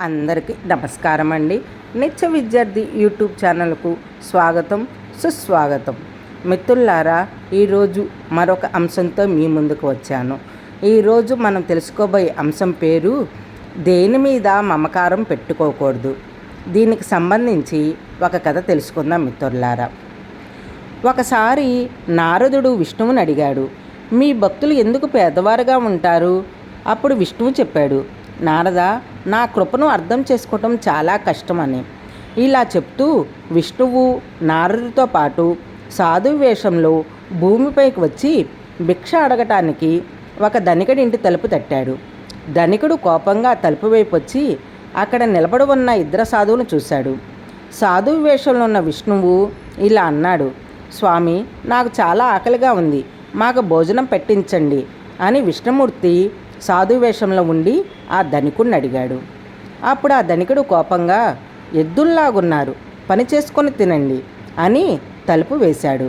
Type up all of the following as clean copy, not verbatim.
అందరికీ నమస్కారం అండి. నిత్య విద్యార్థి యూట్యూబ్ ఛానల్కు స్వాగతం, సుస్వాగతం. మిత్రులారా, ఈరోజు మరొక అంశంతో మీ ముందుకు వచ్చాను. ఈరోజు మనం తెలుసుకోబోయే అంశం పేరు దేని మీద మమకారం పెట్టుకోకూడదు. దీనికి సంబంధించి ఒక కథ తెలుసుకుందాం మిత్రులారా. ఒకసారి నారదుడు విష్ణువుని అడిగాడు, మీ భక్తులు ఎందుకు పేదవారుగా ఉంటారు? అప్పుడు విష్ణువు చెప్పాడు, నారద, నా కృపను అర్థం చేసుకోవటం చాలా కష్టమని. ఇలా చెప్తూ విష్ణువు నారదుడితో పాటు సాధు వేషంలో భూమిపైకి వచ్చి భిక్ష అడగటానికి ఒక ధనికుడి ఇంటి తలుపు తట్టాడు. ధనికుడు కోపంగా తలుపు వైపు వచ్చి అక్కడ నిలబడి ఉన్న ఇద్దరు సాధువును చూశాడు. సాధు వేషంలో ఉన్న విష్ణువు ఇలా అన్నాడు, స్వామి, నాకు చాలా ఆకలిగా ఉంది, మాకు భోజనం పెట్టించండి అని విష్ణుమూర్తి సాధు వేషంలో ఉండి ఆ ధనికుడిని అడిగాడు. అప్పుడు ఆ ధనికుడు కోపంగా, ఎద్దుల్లాగున్నారు, పని చేసుకొని తినండి అని తలుపు వేశాడు.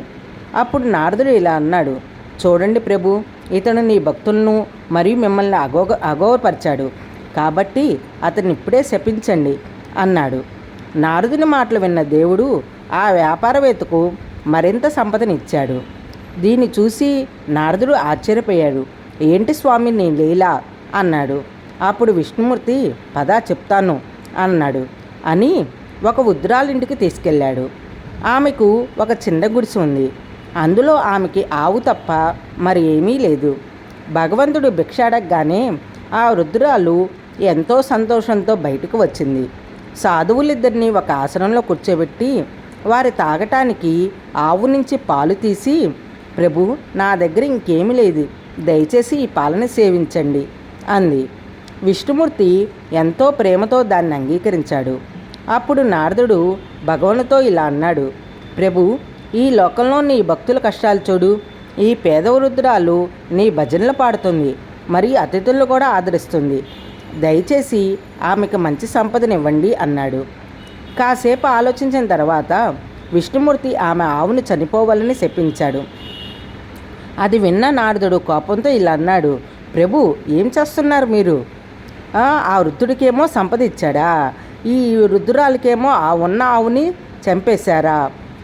అప్పుడు నారదుడు ఇలా అన్నాడు, చూడండి ప్రభు, ఇతను నీ భక్తులను మరియు మిమ్మల్ని అగౌరపరిచాడు, కాబట్టి అతన్ని ఇప్పుడే శపించండి అన్నాడు. నారదుని మాటలు విన్న దేవుడు ఆ వ్యాపారవేత్తకు మరింత సంపదనిచ్చాడు. దీన్ని చూసి నారదుడు ఆశ్చర్యపోయాడు. ఏంటి స్వామి నీ లీలా అన్నాడు. అప్పుడు విష్ణుమూర్తి, పద చెప్తాను అన్నాడు అని ఒక వృద్ధురాలింటికి తీసుకెళ్ళాడు. ఆమెకు ఒక చిన్న గుడిసె ఉంది. అందులో ఆమెకి ఆవు తప్ప మరి ఏమీ లేదు. భగవంతుడు భిక్ష అడగగానే ఆ వృద్ధురాలు ఎంతో సంతోషంతో బయటకు వచ్చింది. సాధువులిద్దరినీ ఒక ఆసనంలో కూర్చోబెట్టి వారి తాగటానికి ఆవు నుంచి పాలు తీసి, ప్రభు, నా దగ్గర ఇంకేమీ లేదు, దయచేసి ఈ పాలను సేవించండి అంది. విష్ణుమూర్తి ఎంతో ప్రేమతో దాన్ని అంగీకరించాడు. అప్పుడు నారదుడు భగవానుతో ఇలా అన్నాడు, ప్రభు, ఈ లోకంలో నీ భక్తుల కష్టాలు చూడు. ఈ పేద వృద్ధురాలు నీ భజనలు పాడుతుంది, మరి అతిథులను కూడా ఆదరిస్తుంది. దయచేసి ఆమెకు మంచి సంపదనివ్వండి అన్నాడు. కాసేపు ఆలోచించిన తర్వాత విష్ణుమూర్తి ఆమె ఆవును చనిపోవాలని శపించాడు. అది విన్న నారదుడు కోపంతో ఇలా అన్నాడు, ప్రభు, ఏం చేస్తున్నారు మీరు? ఆ వృద్ధుడికేమో సంపద ఇచ్చాడా, ఈ వృద్ధురాలకేమో ఆ ఉన్న ఆవుని చంపేశారా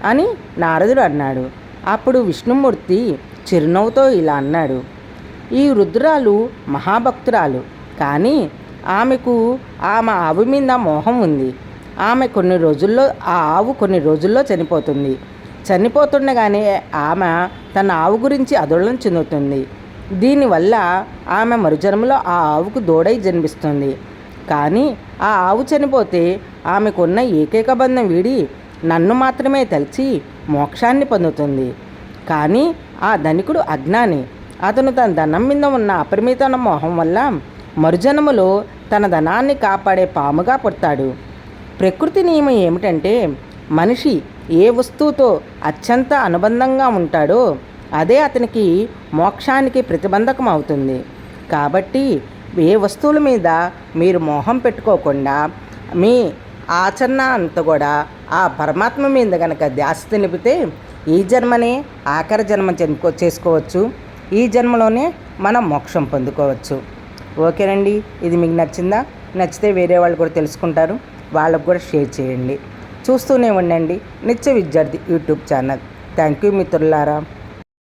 అని నారదుడు అన్నాడు. అప్పుడు విష్ణుమూర్తి చిరునవ్వుతో ఇలా అన్నాడు, ఈ వృద్ధురాలు మహాభక్తురాలు, కానీ ఆమెకు ఆమె ఆవు మీద మోహం ఉంది. ఆ ఆవు కొన్ని రోజుల్లో చనిపోతుంది. చనిపోతుండగానే ఆమె తన ఆవు గురించి ఆందోళన చెందుతుంది. దీనివల్ల ఆమె మరుజన్మలో ఆ ఆవుకు దూడై జన్మిస్తుంది. కానీ ఆ ఆవు చనిపోతే ఆమెకున్న ఏకైక బంధం వీడి నన్ను మాత్రమే తలిచి మోక్షాన్ని పొందుతుంది. కానీ ఆ ధనికుడు అజ్ఞాని. అతను తన ధనం మీద ఉన్న అపరిమిత మోహం వల్ల మరుజన్మలో తన ధనాన్ని కాపాడే పాముగా పుడతాడు. ప్రకృతి నియమం ఏమిటంటే, మనిషి ఏ వస్తువుతో అత్యంత అనుబంధంగా ఉంటాడో అదే అతనికి మోక్షానికి ప్రతిబంధకం అవుతుంది. కాబట్టి ఏ వస్తువుల మీద మీరు మోహం పెట్టుకోకుండా మీ ఆచరణ అంతా కూడా ఆ పరమాత్మ మీద కనుక ధ్యాస నిలిపితే ఈ జన్మనే ఆఖరి జన్మ చేసుకోవచ్చు. ఈ జన్మలోనే మనం మోక్షం పొందుకోవచ్చు. ఓకేనండి, ఇది మీకు నచ్చిందా? నచ్చితే వేరే వాళ్ళు కూడా తెలుసుకుంటారు, వాళ్ళకు కూడా షేర్ చేయండి. చూస్తూనే ఉండండి నిత్య విద్యార్థి యూట్యూబ్ ఛానల్. థ్యాంక్ యూ మిత్రులారా.